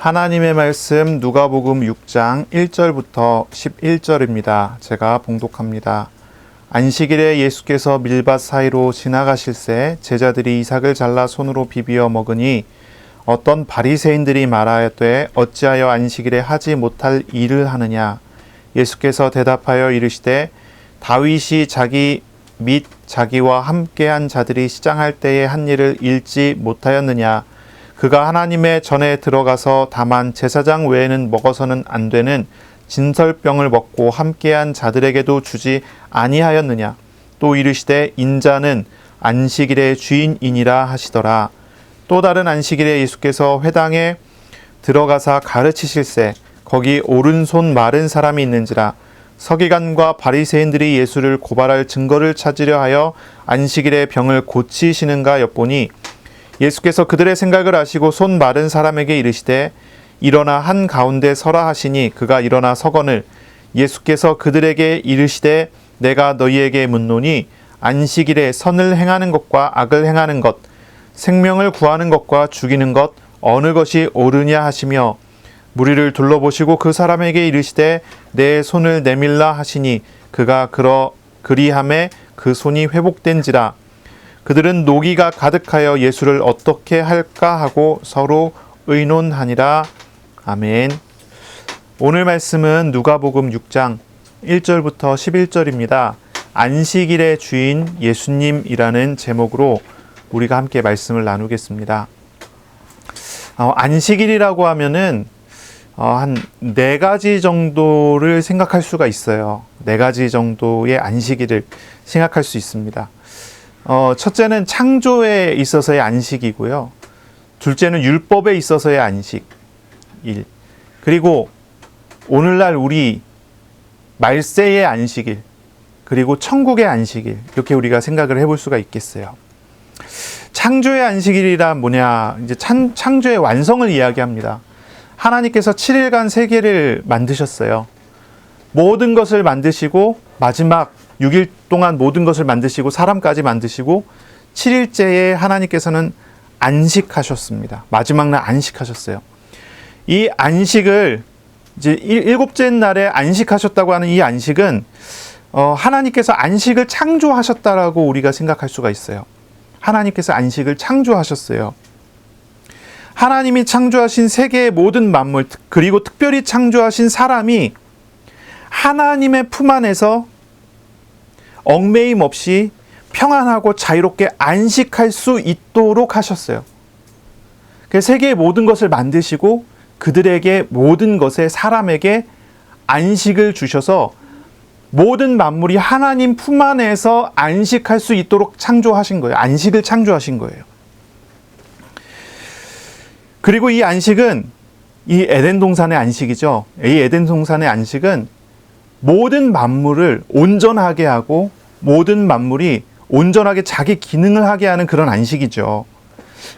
하나님의 말씀 누가복음 6장 1절부터 11절입니다. 제가 봉독합니다. 안식일에 예수께서 밀밭 사이로 지나가실새 제자들이 이삭을 잘라 손으로 비비어 먹으니 어떤 바리새인들이 말하되 어찌하여 안식일에 하지 못할 일을 하느냐. 예수께서 대답하여 이르시되 다윗이 자기 및 자기와 함께한 자들이 시장할 때에 한 일을 읽지 못하였느냐. 그가 하나님의 전에 들어가서 다만 제사장 외에는 먹어서는 안 되는 진설병을 먹고 함께한 자들에게도 주지 아니하였느냐. 또 이르시되 인자는 안식일의 주인이니라 하시더라. 또 다른 안식일에 예수께서 회당에 들어가사 가르치실새 거기 오른손 마른 사람이 있는지라. 서기관과 바리새인들이 예수를 고발할 증거를 찾으려 하여 안식일에 병을 고치시는가 엿보니 예수께서 그들의 생각을 아시고 손 마른 사람에게 이르시되 일어나 한 가운데 서라 하시니 그가 일어나 서거늘. 예수께서 그들에게 이르시되 내가 너희에게 묻노니 안식일에 선을 행하는 것과 악을 행하는 것, 생명을 구하는 것과 죽이는 것 어느 것이 옳으냐 하시며 무리를 둘러보시고 그 사람에게 이르시되 내 손을 내밀라 하시니 그가 그리함에 그 손이 회복된지라. 그들은 노기가 가득하여 예수를 어떻게 할까 하고 서로 의논하니라. 아멘. 오늘 말씀은 누가복음 6장 1절부터 11절입니다. 안식일의 주인 예수님이라는 제목으로 우리가 함께 말씀을 나누겠습니다. 안식일이라고 하면은 한 4가지 정도를 생각할 수가 있어요. 4가지 정도의 안식일을 생각할 수 있습니다. 첫째는 창조에 있어서의 안식이고요. 둘째는 율법에 있어서의 안식일. 그리고 오늘날 우리 말세의 안식일. 그리고 천국의 안식일. 이렇게 우리가 생각을 해볼 수가 있겠어요. 창조의 안식일이란 뭐냐? 이제 창조의 완성을 이야기합니다. 하나님께서 7일간 세계를 만드셨어요. 모든 것을 만드시고 마지막 6일 동안 모든 것을 만드시고 사람까지 만드시고 7일째에 하나님께서는 안식하셨습니다. 마지막 날 안식하셨어요. 이 안식을 이제 7째 날에 안식하셨다고 하는 이 안식은 하나님께서 안식을 창조하셨다라고 우리가 생각할 수가 있어요. 하나님께서 안식을 창조하셨어요. 하나님이 창조하신 세계의 모든 만물, 그리고 특별히 창조하신 사람이 하나님의 품 안에서 얽매임 없이 평안하고 자유롭게 안식할 수 있도록 하셨어요. 세계의 모든 것을 만드시고 그들에게 모든 것에 사람에게 안식을 주셔서 모든 만물이 하나님 품 안에서 안식할 수 있도록 창조하신 거예요. 안식을 창조하신 거예요. 그리고 이 안식은 이 에덴 동산의 안식이죠. 이 에덴 동산의 안식은 모든 만물을 온전하게 하고 모든 만물이 온전하게 자기 기능을 하게 하는 그런 안식이죠.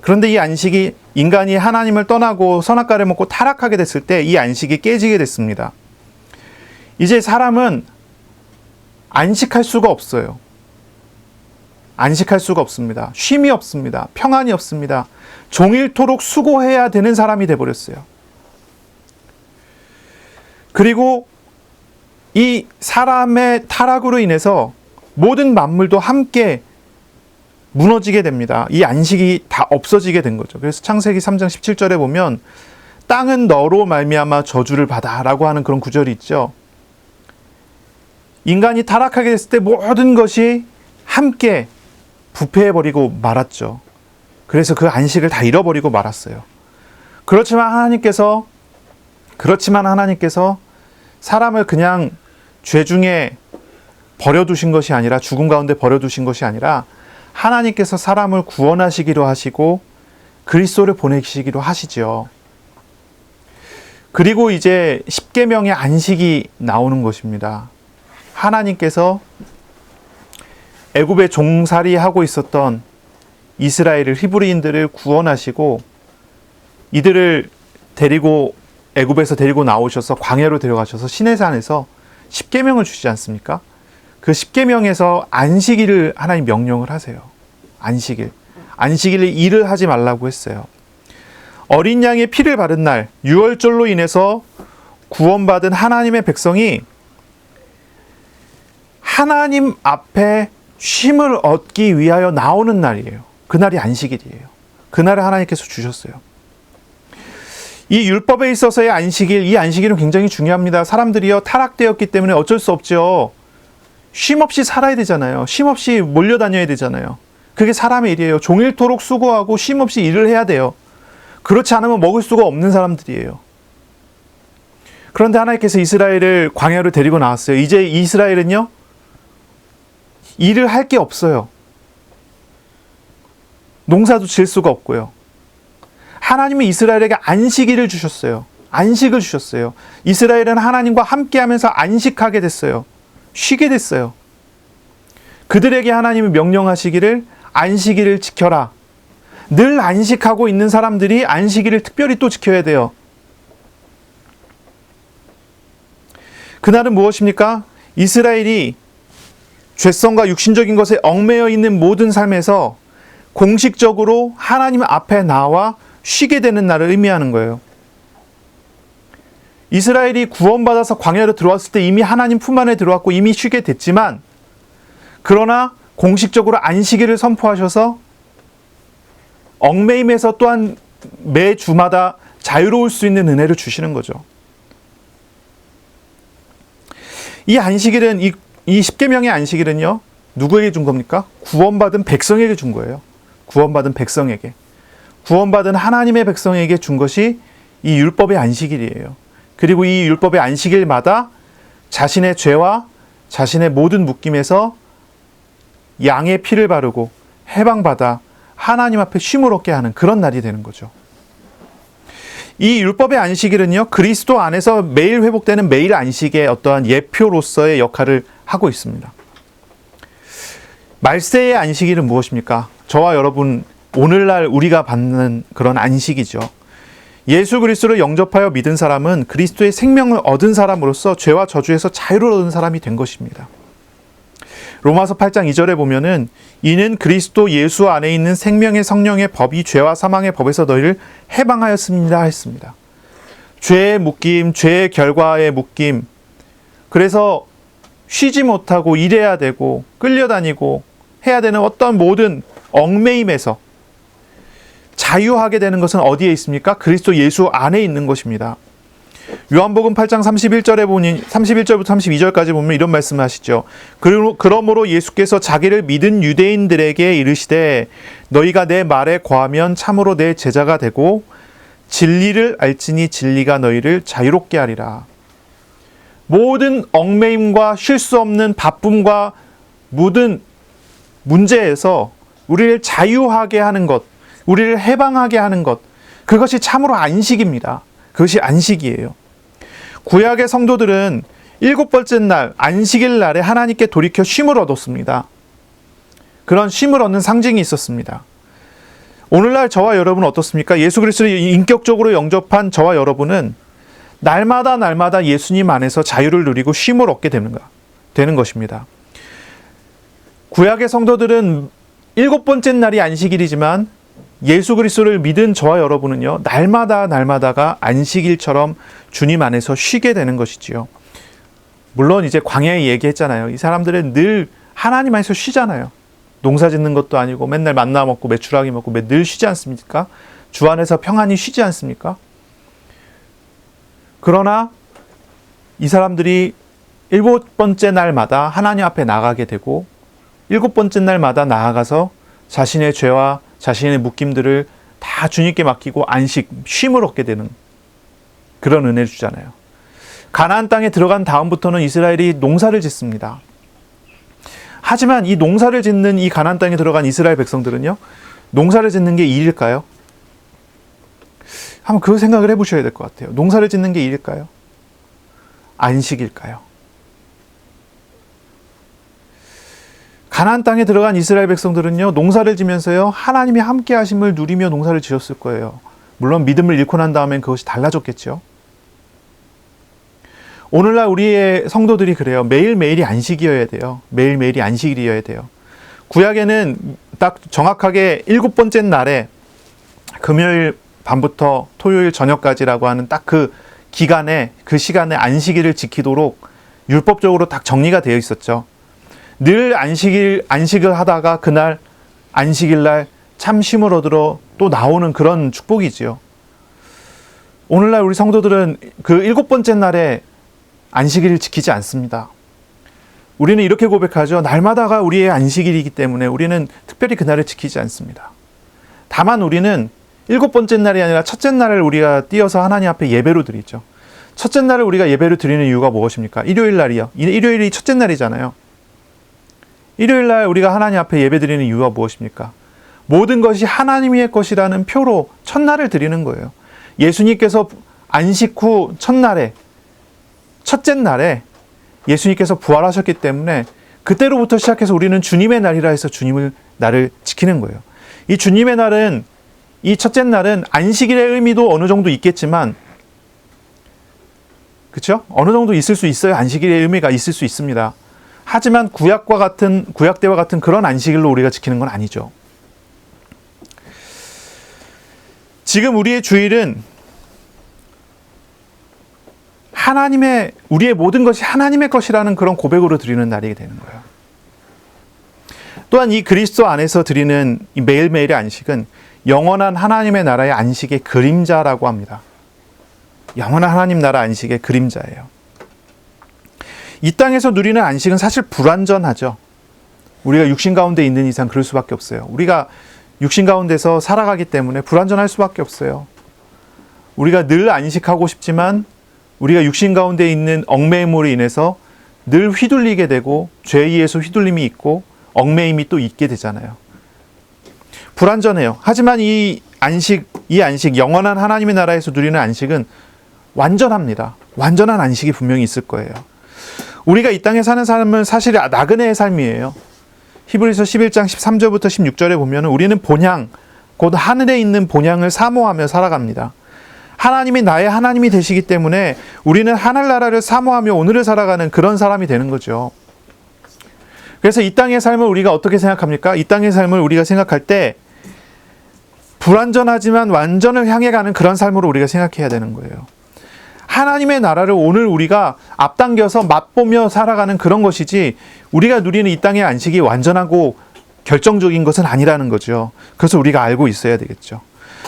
그런데 이 안식이 인간이 하나님을 떠나고 선악과를 먹고 타락하게 됐을 때 이 안식이 깨지게 됐습니다. 이제 사람은 안식할 수가 없어요. 안식할 수가 없습니다. 쉼이 없습니다. 평안이 없습니다. 종일토록 수고해야 되는 사람이 되어버렸어요. 그리고 이 사람의 타락으로 인해서 모든 만물도 함께 무너지게 됩니다. 이 안식이 다 없어지게 된 거죠. 그래서 창세기 3장 17절에 보면 땅은 너로 말미암아 저주를 받아라고 하는 그런 구절이 있죠. 인간이 타락하게 됐을 때 모든 것이 함께 부패해버리고 말았죠. 그래서 그 안식을 다 잃어버리고 말았어요. 그렇지만 하나님께서 사람을 그냥 죄 중에 버려두신 것이 아니라, 죽음 가운데 버려두신 것이 아니라 하나님께서 사람을 구원하시기로 하시고 그리스도를 보내시기로 하시죠. 그리고 이제 십계명의 안식이 나오는 것입니다. 하나님께서 애굽에 종살이하고 있었던 이스라엘을, 히브리인들을 구원하시고 이들을 데리고 애굽에서 데리고 나오셔서 광야로 데려가셔서 시내산에서 십계명을 주시지 않습니까? 그 십계명에서 안식일을 하나님 명령을 하세요. 안식일을 일을 하지 말라고 했어요. 어린 양의 피를 바른 날, 유월절로 인해서 구원받은 하나님의 백성이 하나님 앞에 쉼을 얻기 위하여 나오는 날이에요. 그날이 안식일이에요. 그날을 하나님께서 주셨어요. 이 율법에 있어서의 안식일, 이 안식일은 굉장히 중요합니다. 사람들이요, 타락되었기 때문에 어쩔 수 없죠. 쉼 없이 살아야 되잖아요. 쉼 없이 몰려다녀야 되잖아요. 그게 사람의 일이에요. 종일토록 수고하고 쉼 없이 일을 해야 돼요. 그렇지 않으면 먹을 수가 없는 사람들이에요. 그런데 하나님께서 이스라엘을 광야로 데리고 나왔어요. 이제 이스라엘은요, 일을 할 게 없어요. 농사도 질 수가 없고요. 하나님이 이스라엘에게 안식일을 주셨어요. 안식을 주셨어요. 이스라엘은 하나님과 함께하면서 안식하게 됐어요. 쉬게 됐어요. 그들에게 하나님이 명령하시기를 안식일을 지켜라. 늘 안식하고 있는 사람들이 안식일을 특별히 또 지켜야 돼요. 그날은 무엇입니까? 이스라엘이 죄성과 육신적인 것에 얽매여 있는 모든 삶에서 공식적으로 하나님 앞에 나와 쉬게 되는 날을 의미하는 거예요. 이스라엘이 구원받아서 광야로 들어왔을 때 이미 하나님 품 안에 들어왔고 이미 쉬게 됐지만, 그러나 공식적으로 안식일을 선포하셔서 얽매임에서 또한 매 주마다 자유로울 수 있는 은혜를 주시는 거죠. 이 안식일은, 이 십계명의 안식일은요, 누구에게 준 겁니까? 구원받은 백성에게 준 거예요. 구원받은 백성에게. 구원받은 하나님의 백성에게 준 것이 이 율법의 안식일이에요. 그리고 이 율법의 안식일마다 자신의 죄와 자신의 모든 묶임에서 양의 피를 바르고 해방받아 하나님 앞에 쉼을 얻게 하는 그런 날이 되는 거죠. 이 율법의 안식일은요, 그리스도 안에서 매일 회복되는 매일 안식의 어떠한 예표로서의 역할을 하고 있습니다. 말세의 안식일은 무엇입니까? 저와 여러분, 오늘날 우리가 받는 그런 안식이죠. 예수 그리스도를 영접하여 믿은 사람은 그리스도의 생명을 얻은 사람으로서 죄와 저주에서 자유를 얻은 사람이 된 것입니다. 로마서 8장 2절에 보면은 이는 그리스도 예수 안에 있는 생명의 성령의 법이 죄와 사망의 법에서 너희를 해방하였습니다 했습니다. 죄의 묶임, 죄의 결과의 묶임, 그래서 쉬지 못하고 일해야 되고 끌려다니고 해야 되는 어떤 모든 얽매임에서 자유하게 되는 것은 어디에 있습니까? 그리스도 예수 안에 있는 것입니다. 요한복음 8장 31절부터 32절까지 보면 이런 말씀을 하시죠. 그러므로 예수께서 자기를 믿은 유대인들에게 이르시되 너희가 내 말에 거하면 참으로 내 제자가 되고 진리를 알지니 진리가 너희를 자유롭게 하리라. 모든 얽매임과 쉴 수 없는 바쁨과 모든 문제에서 우리를 자유하게 하는 것, 우리를 해방하게 하는 것, 그것이 참으로 안식입니다. 그것이 안식이에요. 구약의 성도들은 7번째 날, 안식일 날에 하나님께 돌이켜 쉼을 얻었습니다. 그런 쉼을 얻는 상징이 있었습니다. 오늘날 저와 여러분은 어떻습니까? 예수 그리스도를 인격적으로 영접한 저와 여러분은 날마다 예수님 안에서 자유를 누리고 쉼을 얻게 되는 것입니다. 구약의 성도들은 7번째 날이 안식일이지만 예수 그리스도를 믿은 저와 여러분은요, 날마다가 안식일처럼 주님 안에서 쉬게 되는 것이지요. 물론 이제 광야에 얘기했잖아요. 이 사람들은 늘 하나님 안에서 쉬잖아요. 농사 짓는 것도 아니고 맨날 만나 먹고 메추라기 먹고 늘 쉬지 않습니까? 주 안에서 평안히 쉬지 않습니까? 그러나 이 사람들이 7번째 날마다 하나님 앞에 나가게 되고 7번째 날마다 나아가서 자신의 죄와 자신의 묶임들을 다 주님께 맡기고 안식, 쉼을 얻게 되는 그런 은혜를 주잖아요. 가나안 땅에 들어간 다음부터는 이스라엘이 농사를 짓습니다. 하지만 이 농사를 짓는 이 가나안 땅에 들어간 이스라엘 백성들은요, 농사를 짓는 게 일일까요? 한번 그 생각을 해보셔야 될 것 같아요. 농사를 짓는 게 일일까요? 안식일까요? 가나안 땅에 들어간 이스라엘 백성들은요, 농사를 지면서요, 하나님이 함께 하심을 누리며 농사를 지었을 거예요. 물론 믿음을 잃고 난 다음엔 그것이 달라졌겠죠. 오늘날 우리의 성도들이 그래요. 매일매일이 안식이어야 돼요. 매일매일이 안식일이어야 돼요. 구약에는 딱 정확하게 7번째 날에 금요일 밤부터 토요일 저녁까지라고 하는 딱 그 기간에, 그 시간에 안식일을 지키도록 율법적으로 딱 정리가 되어 있었죠. 늘 안식을 하다가 그날 안식일날 참 쉼을 얻으러 또 나오는 그런 축복이지요. 오늘날 우리 성도들은 그 7번째 날에 안식일을 지키지 않습니다. 우리는 이렇게 고백하죠. 날마다가 우리의 안식일이기 때문에 우리는 특별히 그날을 지키지 않습니다. 다만 우리는 7번째 날이 아니라 첫째 날을 우리가 띄어서 하나님 앞에 예배로 드리죠. 첫째 날을 우리가 예배로 드리는 이유가 무엇입니까? 일요일 날이요. 일요일이 첫째 날이잖아요. 일요일 날 우리가 하나님 앞에 예배 드리는 이유가 무엇입니까? 모든 것이 하나님의 것이라는 표로 첫날을 드리는 거예요. 예수님께서 안식 후 첫날에, 첫째 날에 예수님께서 부활하셨기 때문에 그때로부터 시작해서 우리는 주님의 날이라 해서 주님의 날을 지키는 거예요. 이 주님의 날은, 이 첫째 날은 안식일의 의미도 어느 정도 있겠지만, 그렇죠? 어느 정도 있을 수 있어요. 안식일의 의미가 있을 수 있습니다. 하지만 구약 때와 같은 그런 안식일로 우리가 지키는 건 아니죠. 지금 우리의 주일은 우리의 모든 것이 하나님의 것이라는 그런 고백으로 드리는 날이 되는 거예요. 또한 이 그리스도 안에서 드리는 이 매일매일의 안식은 영원한 하나님의 나라의 안식의 그림자라고 합니다. 영원한 하나님 나라 안식의 그림자예요. 이 땅에서 누리는 안식은 사실 불완전하죠. 우리가 육신 가운데 있는 이상 그럴 수밖에 없어요. 우리가 육신 가운데서 살아가기 때문에 불완전할 수밖에 없어요. 우리가 늘 안식하고 싶지만 우리가 육신 가운데 있는 얽매임으로 인해서 늘 휘둘리게 되고 죄에 의해서 휘둘림이 있고 얽매임이 또 있게 되잖아요. 불완전해요. 하지만 이 안식, 영원한 하나님의 나라에서 누리는 안식은 완전합니다. 완전한 안식이 분명히 있을 거예요. 우리가 이 땅에 사는 삶은 사실 나그네의 삶이에요. 히브리서 11장 13절부터 16절에 보면 우리는 본향, 곧 하늘에 있는 본향을 사모하며 살아갑니다. 하나님이 나의 하나님이 되시기 때문에 우리는 하늘나라를 사모하며 오늘을 살아가는 그런 사람이 되는 거죠. 그래서 이 땅의 삶을 우리가 어떻게 생각합니까? 이 땅의 삶을 우리가 생각할 때 불완전하지만 완전을 향해 가는 그런 삶으로 우리가 생각해야 되는 거예요. 하나님의 나라를 오늘 우리가 앞당겨서 맛보며 살아가는 그런 것이지 우리가 누리는 이 땅의 안식이 완전하고 결정적인 것은 아니라는 거죠. 그래서 우리가 알고 있어야 되겠죠.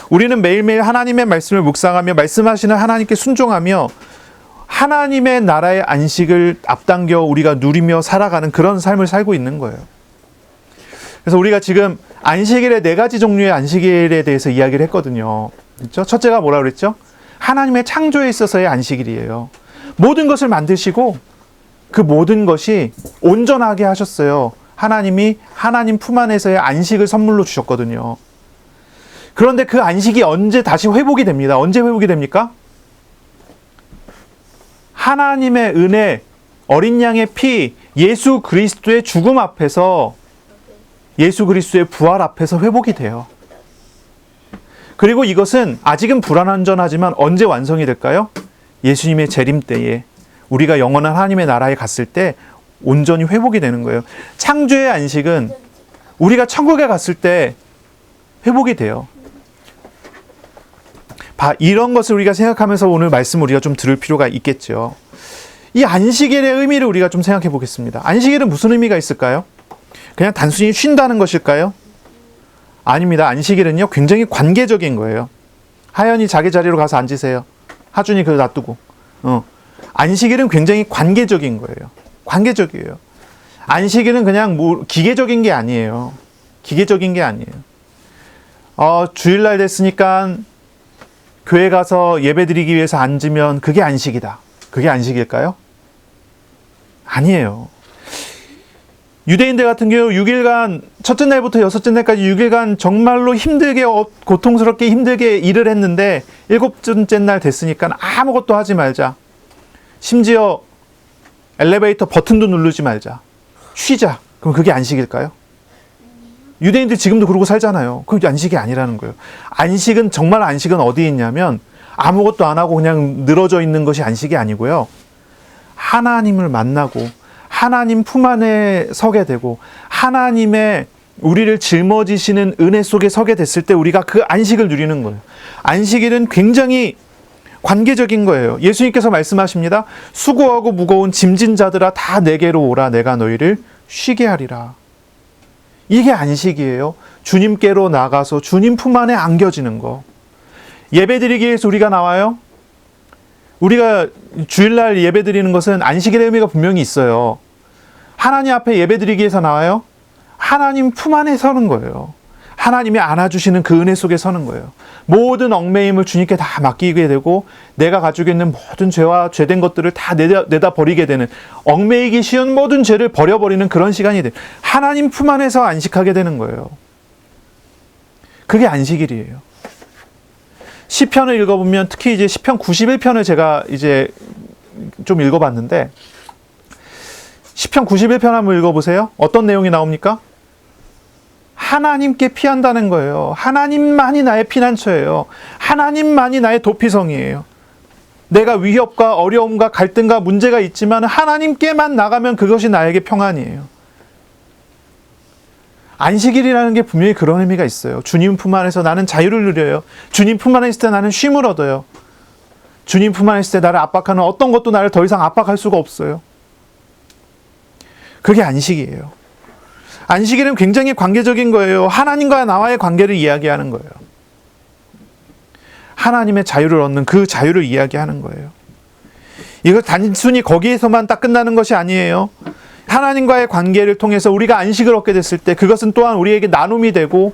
우리는 매일매일 하나님의 말씀을 묵상하며 말씀하시는 하나님께 순종하며 하나님의 나라의 안식을 앞당겨 우리가 누리며 살아가는 그런 삶을 살고 있는 거예요. 그래서 우리가 지금 안식일의 4가지 종류의 안식일에 대해서 이야기를 했거든요. 그렇죠? 첫째가 뭐라 그랬죠? 하나님의 창조에 있어서의 안식일이에요. 모든 것을 만드시고 그 모든 것이 온전하게 하셨어요. 하나님이 하나님 품 안에서의 안식을 선물로 주셨거든요. 그런데 그 안식이 언제 다시 회복이 됩니다. 언제 회복이 됩니까? 하나님의 은혜, 어린 양의 피, 예수 그리스도의 죽음 앞에서, 예수 그리스도의 부활 앞에서 회복이 돼요. 그리고 이것은 아직은 불완전하지만 언제 완성이 될까요? 예수님의 재림 때에 우리가 영원한 하나님의 나라에 갔을 때 온전히 회복이 되는 거예요. 창조의 안식은 우리가 천국에 갔을 때 회복이 돼요. 이런 것을 우리가 생각하면서 오늘 말씀 우리가 좀 들을 필요가 있겠죠. 이 안식일의 의미를 우리가 좀 생각해 보겠습니다. 안식일은 무슨 의미가 있을까요? 그냥 단순히 쉰다는 것일까요? 아닙니다. 안식일은요, 굉장히 관계적인 거예요. 하연이 자기 자리로 가서 앉으세요. 하준이 그거 놔두고. 안식일은 굉장히 관계적인 거예요. 관계적이에요. 안식일은 그냥 기계적인 게 아니에요. 기계적인 게 아니에요. 주일날 됐으니까 교회 가서 예배 드리기 위해서 앉으면 그게 안식이다. 그게 안식일까요? 아니에요. 유대인들 같은 경우 6일간, 첫째 날부터 여섯째 날까지 6일간 정말로 힘들게, 고통스럽게 힘들게 일을 했는데 7번째 날 됐으니까 아무것도 하지 말자. 심지어 엘리베이터 버튼도 누르지 말자. 쉬자. 그럼 그게 안식일까요? 유대인들 지금도 그러고 살잖아요. 그게 안식이 아니라는 거예요. 안식은, 정말 안식은 어디에 있냐면 아무것도 안 하고 그냥 늘어져 있는 것이 안식이 아니고요. 하나님을 만나고 하나님 품 안에 서게 되고 하나님의 우리를 짊어지시는 은혜 속에 서게 됐을 때 우리가 그 안식을 누리는 거예요. 안식일은 굉장히 관계적인 거예요. 예수님께서 말씀하십니다. 수고하고 무거운 짐진 자들아 다 내게로 오라. 내가 너희를 쉬게 하리라. 이게 안식이에요. 주님께로 나가서 주님 품 안에 안겨지는 거. 예배드리기 위해서 우리가 나와요. 우리가 주일날 예배드리는 것은 안식일의 의미가 분명히 있어요. 하나님 앞에 예배드리기 위해서 나와요. 하나님 품 안에 서는 거예요. 하나님이 안아주시는 그 은혜 속에 서는 거예요. 모든 얽매임을 주님께 다 맡기게 되고 내가 가지고 있는 모든 죄와 죄된 것들을 다 내다 버리게 되는, 얽매이기 쉬운 모든 죄를 버려버리는 그런 시간이 돼요. 하나님 품 안에서 안식하게 되는 거예요. 그게 안식일이에요. 시편을 읽어보면, 특히 이제 시편 91편을 제가 이제 좀 읽어봤는데, 시편 91편 한번 읽어보세요. 어떤 내용이 나옵니까? 하나님께 피한다는 거예요. 하나님만이 나의 피난처예요. 하나님만이 나의 도피성이에요. 내가 위협과 어려움과 갈등과 문제가 있지만 하나님께만 나가면 그것이 나에게 평안이에요. 안식일이라는 게 분명히 그런 의미가 있어요. 주님 품 안에서 나는 자유를 누려요. 주님 품 안에 있을 때 나는 쉼을 얻어요. 주님 품 안에 있을 때 나를 압박하는 어떤 것도 나를 더 이상 압박할 수가 없어요. 그게 안식이에요. 안식일은 굉장히 관계적인 거예요. 하나님과 나와의 관계를 이야기하는 거예요. 하나님의 자유를 얻는 그 자유를 이야기하는 거예요. 이거 단순히 거기에서만 딱 끝나는 것이 아니에요. 하나님과의 관계를 통해서 우리가 안식을 얻게 됐을 때 그것은 또한 우리에게 나눔이 되고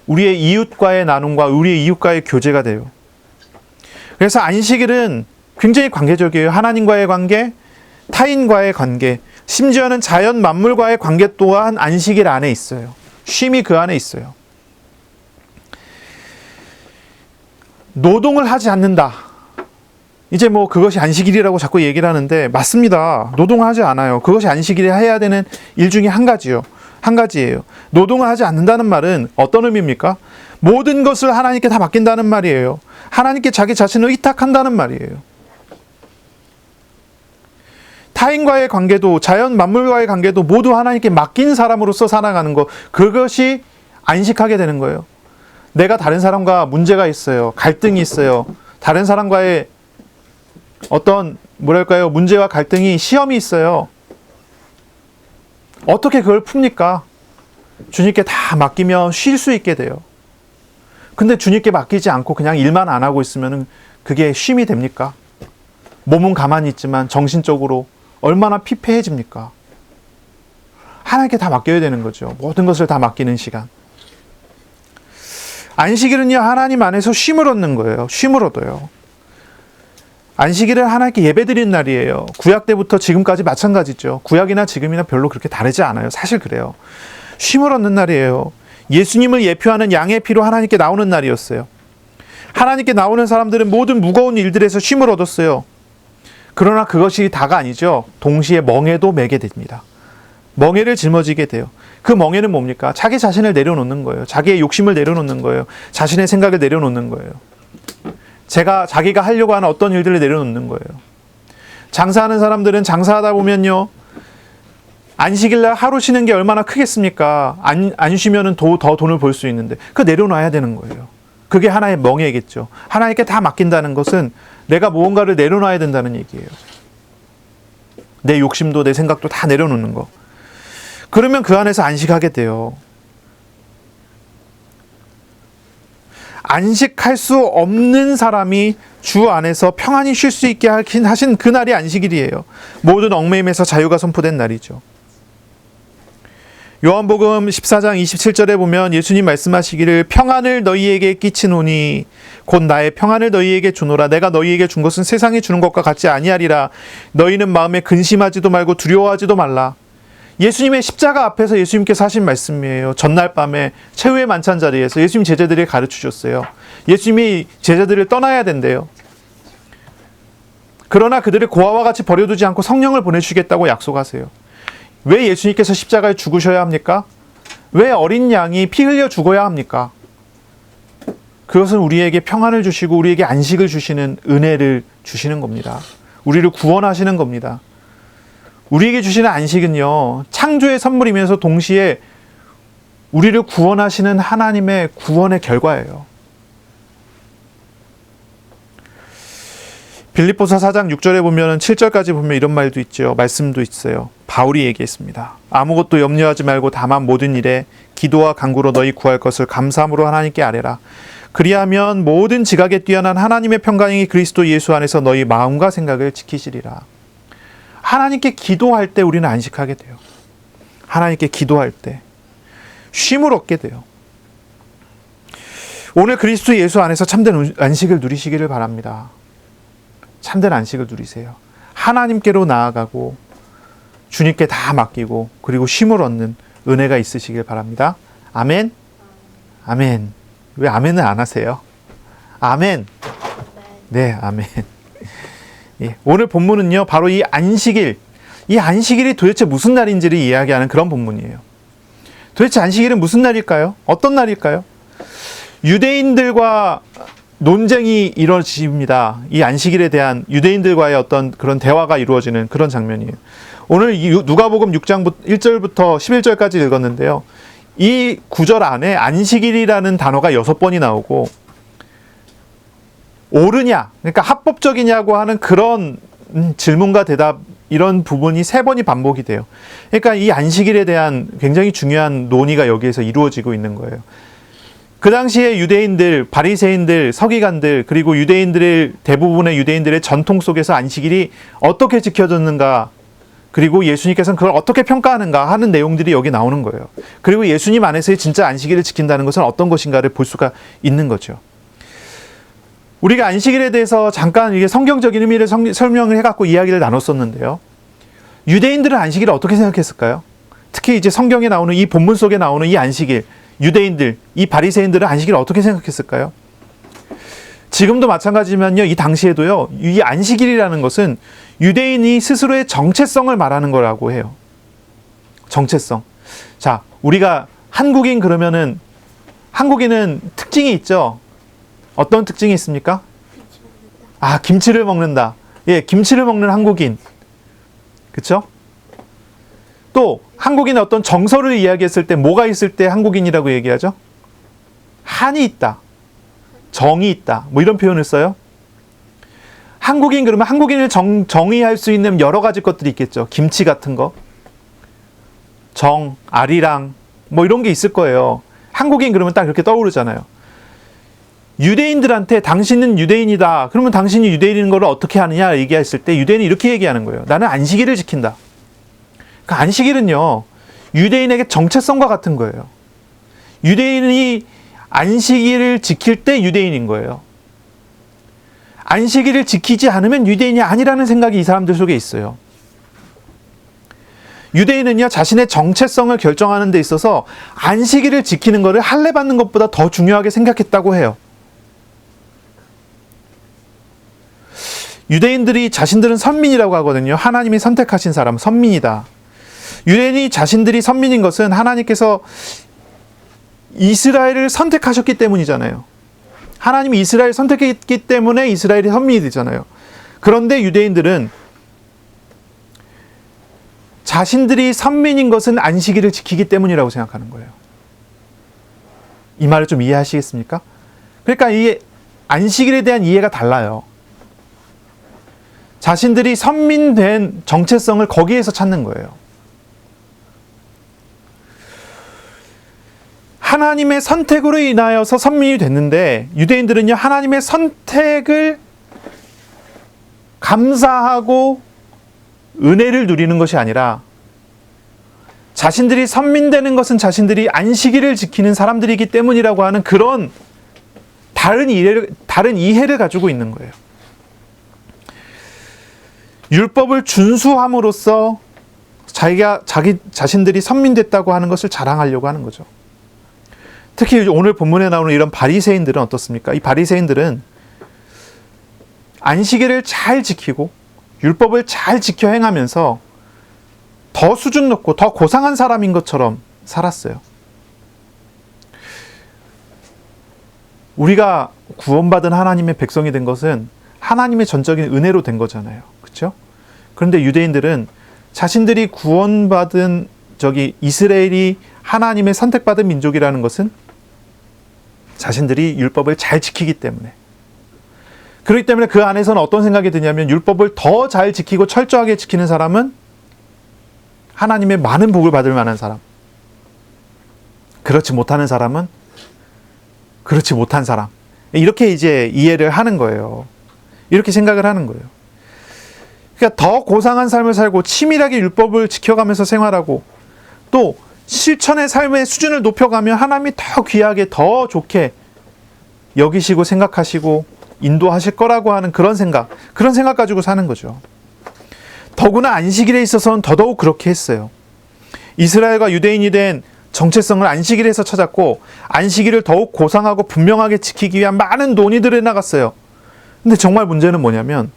우리의 이웃과의 나눔과 우리의 이웃과의 교제가 돼요. 그래서 안식일은 굉장히 관계적이에요. 하나님과의 관계, 타인과의 관계, 심지어는 자연 만물과의 관계 또한 안식일 안에 있어요. 쉼이 그 안에 있어요. 노동을 하지 않는다. 이제 뭐 그것이 안식일이라고 자꾸 얘기를 하는데 맞습니다. 노동하지 않아요. 그것이 안식일에 해야 되는 일 중에 한 가지예요. 노동을 하지 않는다는 말은 어떤 의미입니까? 모든 것을 하나님께 다 맡긴다는 말이에요. 하나님께 자기 자신을 의탁한다는 말이에요. 타인과의 관계도, 자연 만물과의 관계도 모두 하나님께 맡긴 사람으로서 살아가는 것, 그것이 안식하게 되는 거예요. 내가 다른 사람과 문제가 있어요. 갈등이 있어요. 다른 사람과의 어떤 문제와 갈등이, 시험이 있어요. 어떻게 그걸 풉니까? 주님께 다 맡기면 쉴 수 있게 돼요. 근데 주님께 맡기지 않고 그냥 일만 안 하고 있으면 그게 쉼이 됩니까? 몸은 가만히 있지만 정신적으로 얼마나 피폐해집니까? 하나님께 다 맡겨야 되는 거죠. 모든 것을 다 맡기는 시간. 안식일은요, 하나님 안에서 쉼을 얻는 거예요. 쉼을 얻어요. 안식일은 하나님께 예배드리는 날이에요. 구약 때부터 지금까지 마찬가지죠. 구약이나 지금이나 별로 그렇게 다르지 않아요. 사실 그래요. 쉼을 얻는 날이에요. 예수님을 예표하는 양의 피로 하나님께 나오는 날이었어요. 하나님께 나오는 사람들은 모든 무거운 일들에서 쉼을 얻었어요. 그러나 그것이 다가 아니죠. 동시에 멍에도 매게 됩니다. 멍에를 짊어지게 돼요. 그 멍에는 뭡니까? 자기 자신을 내려놓는 거예요. 자기의 욕심을 내려놓는 거예요. 자신의 생각을 내려놓는 거예요. 자기가 하려고 하는 어떤 일들을 내려놓는 거예요. 장사하는 사람들은 장사하다 보면요, 안식일날 하루 쉬는 게 얼마나 크겠습니까? 안 쉬면은 더 돈을 벌 수 있는데 그거 내려놔야 되는 거예요. 그게 하나의 멍에겠죠. 하나님께 다 맡긴다는 것은 내가 무언가를 내려놔야 된다는 얘기예요. 내 욕심도 내 생각도 다 내려놓는 거. 그러면 그 안에서 안식하게 돼요. 안식할 수 없는 사람이 주 안에서 평안히 쉴 수 있게 하신 그날이 안식일이에요. 모든 얽매임에서 자유가 선포된 날이죠. 요한복음 14장 27절에 보면 예수님 말씀하시기를 평안을 너희에게 끼치노니 곧 나의 평안을 너희에게 주노라. 내가 너희에게 준 것은 세상이 주는 것과 같지 아니하리라. 너희는 마음에 근심하지도 말고 두려워하지도 말라. 예수님의 십자가 앞에서 예수님께서 하신 말씀이에요. 전날 밤에 최후의 만찬 자리에서 예수님 제자들이 가르치셨어요. 예수님이 제자들을 떠나야 된대요. 그러나 그들을 고아와 같이 버려두지 않고 성령을 보내주시겠다고 약속하세요. 왜 예수님께서 십자가에 죽으셔야 합니까? 왜 어린 양이 피 흘려 죽어야 합니까? 그것은 우리에게 평안을 주시고 우리에게 안식을 주시는 은혜를 주시는 겁니다. 우리를 구원하시는 겁니다. 우리에게 주시는 안식은요, 창조의 선물이면서 동시에 우리를 구원하시는 하나님의 구원의 결과예요. 빌립보서 4장 6절에 보면은 7절까지 보면 이런 말도 있죠. 말씀도 있어요. 바울이 얘기했습니다. 아무것도 염려하지 말고 다만 모든 일에 기도와 간구로 너희 구할 것을 감사함으로 하나님께 아뢰라. 그리하면 모든 지각에 뛰어난 하나님의 평강이 그리스도 예수 안에서 너희 마음과 생각을 지키시리라. 하나님께 기도할 때 우리는 안식하게 돼요. 하나님께 기도할 때 쉼을 얻게 돼요. 오늘 그리스도 예수 안에서 참된 안식을 누리시기를 바랍니다. 참된 안식을 누리세요. 하나님께로 나아가고 주님께 다 맡기고 그리고 쉼을 얻는 은혜가 있으시길 바랍니다. 아멘. 아멘. 왜 아멘을 안 하세요? 아멘. 네, 아멘. 예, 오늘 본문은요, 바로 이 안식일이 도대체 무슨 날인지를 이야기하는 그런 본문이에요. 도대체 안식일은 무슨 날일까요? 어떤 날일까요? 유대인들과 논쟁이 이루어집니다. 이 안식일에 대한 유대인들과의 어떤 그런 대화가 이루어지는 그런 장면이에요. 오늘 누가복음 6장 1절부터 11절까지 읽었는데요. 이 구절 안에 안식일이라는 단어가 6번이 나오고 옳으냐, 그러니까 합법적이냐고 하는 그런 질문과 대답 이런 부분이 3번이 반복이 돼요. 그러니까 이 안식일에 대한 굉장히 중요한 논의가 여기에서 이루어지고 있는 거예요. 그 당시에 유대인들, 바리새인들, 서기관들 그리고 대부분의 유대인들의 전통 속에서 안식일이 어떻게 지켜졌는가, 그리고 예수님께서는 그걸 어떻게 평가하는가 하는 내용들이 여기 나오는 거예요. 그리고 예수님 안에서의 진짜 안식일을 지킨다는 것은 어떤 것인가를 볼 수가 있는 거죠. 우리가 안식일에 대해서 잠깐 이게 성경적인 의미를 설명을 해갖고 이야기를 나눴었는데요. 유대인들은 안식일을 어떻게 생각했을까요? 특히 이제 성경에 나오는 이 본문 속에 나오는 이 안식일, 유대인들, 이 바리새인들은 안식일을 어떻게 생각했을까요? 지금도 마찬가지지만요, 이 당시에도요, 이 안식일이라는 것은 유대인이 스스로의 정체성을 말하는 거라고 해요. 정체성. 자, 우리가 한국인 그러면은, 한국인은 특징이 있죠? 어떤 특징이 있습니까? 아, 김치를 먹는다. 예, 김치를 먹는 한국인. 그쵸? 또, 한국인의 어떤 정서를 이야기했을 때 뭐가 있을 때 한국인이라고 얘기하죠? 한이 있다. 정이 있다. 뭐 이런 표현을 써요. 한국인 그러면 한국인을 정의할 수 있는 여러 가지 것들이 있겠죠. 김치 같은 거. 정, 아리랑 뭐 이런 게 있을 거예요. 한국인 그러면 딱 그렇게 떠오르잖아요. 유대인들한테 당신은 유대인이다. 그러면 당신이 유대인인 걸 어떻게 하느냐 얘기했을 때 유대인이 이렇게 얘기하는 거예요. 나는 안식일을 지킨다. 그 안식일은요, 유대인에게 정체성과 같은 거예요. 유대인이 안식일을 지킬 때 유대인인 거예요. 안식일을 지키지 않으면 유대인이 아니라는 생각이 이 사람들 속에 있어요. 유대인은요, 자신의 정체성을 결정하는 데 있어서 안식일을 지키는 것을 할례 받는 것보다 더 중요하게 생각했다고 해요. 유대인들이 자신들은 선민이라고 하거든요. 하나님이 선택하신 사람, 선민이다. 유대인이 자신들이 선민인 것은 하나님께서 이스라엘을 선택하셨기 때문이잖아요. 하나님이 이스라엘을 선택했기 때문에 이스라엘이 선민이 되잖아요. 그런데 유대인들은 자신들이 선민인 것은 안식일을 지키기 때문이라고 생각하는 거예요. 이 말을 좀 이해하시겠습니까? 그러니까 이 안식일에 대한 이해가 달라요. 자신들이 선민된 정체성을 거기에서 찾는 거예요. 하나님의 선택으로 인하여서 선민이 됐는데 유대인들은요, 하나님의 선택을 감사하고 은혜를 누리는 것이 아니라 자신들이 선민되는 것은 자신들이 안식일을 지키는 사람들이기 때문이라고 하는 그런 다른 이해를 가지고 있는 거예요. 율법을 준수함으로써 자신들이 선민됐다고 하는 것을 자랑하려고 하는 거죠. 특히 오늘 본문에 나오는 이런 바리새인들은 어떻습니까? 이 바리새인들은 안식일을 잘 지키고 율법을 잘 지켜 행하면서 더 수준 높고 더 고상한 사람인 것처럼 살았어요. 우리가 구원받은 하나님의 백성이 된 것은 하나님의 전적인 은혜로 된 거잖아요. 그렇죠? 그런데 유대인들은 자신들이 구원받은 이스라엘이 하나님의 선택받은 민족이라는 것은 자신들이 율법을 잘 지키기 때문에, 그렇기 때문에 그 안에서는 어떤 생각이 드냐면 율법을 더 잘 지키고 철저하게 지키는 사람은 하나님의 많은 복을 받을 만한 사람, 그렇지 못하는 사람은 그렇지 못한 사람, 이렇게 이제 이해를 하는 거예요. 이렇게 생각을 하는 거예요. 그러니까 더 고상한 삶을 살고 치밀하게 율법을 지켜가면서 생활하고 또 실천의 삶의 수준을 높여가면 하나님이 더 귀하게 더 좋게 여기시고 생각하시고 인도하실 거라고 하는 그런 생각 가지고 사는 거죠. 더구나 안식일에 있어서는 더더욱 그렇게 했어요. 이스라엘과 유대인이 된 정체성을 안식일에서 찾았고 안식일을 더욱 고상하고 분명하게 지키기 위한 많은 논의들을 나갔어요. 근데 정말 문제는 뭐냐면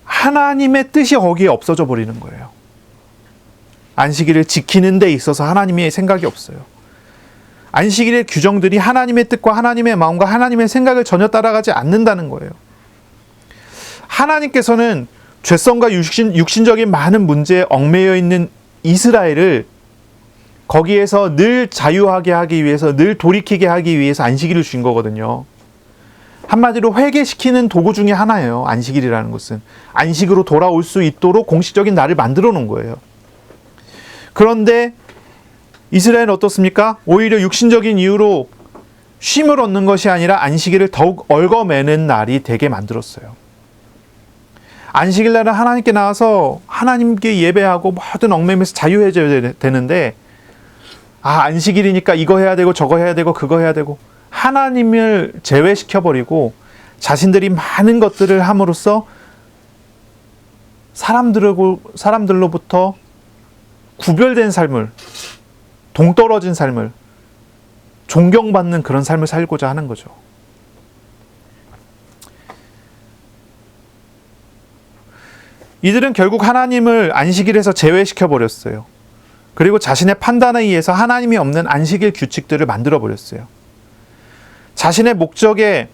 하나님의 뜻이 거기에 없어져 버리는 거예요. 안식일을 지키는 데 있어서 하나님의 생각이 없어요. 안식일의 규정들이 하나님의 뜻과 하나님의 마음과 하나님의 생각을 전혀 따라가지 않는다는 거예요. 하나님께서는 죄성과 육신적인 많은 문제에 얽매여 있는 이스라엘을 거기에서 늘 자유하게 하기 위해서, 늘 돌이키게 하기 위해서 안식일을 주신 거거든요. 한마디로 회개시키는 도구 중에 하나예요. 안식일이라는 것은 안식으로 돌아올 수 있도록 공식적인 날을 만들어 놓은 거예요. 그런데 이스라엘은 어떻습니까? 오히려 육신적인 이유로 쉼을 얻는 것이 아니라 안식일을 더욱 얽어매는 날이 되게 만들었어요. 안식일 날은 하나님께 나와서 하나님께 예배하고 모든 얽매임에서 자유해져야 되는데 안식일이니까 이거 해야 되고 저거 해야 되고 그거 해야 되고 하나님을 제외시켜버리고 자신들이 많은 것들을 함으로써 사람들로부터 구별된 삶을, 동떨어진 삶을, 존경받는 그런 삶을 살고자 하는 거죠. 이들은 결국 하나님을 안식일에서 제외시켜버렸어요. 그리고 자신의 판단에 의해서 하나님이 없는 안식일 규칙들을 만들어버렸어요. 자신의 목적에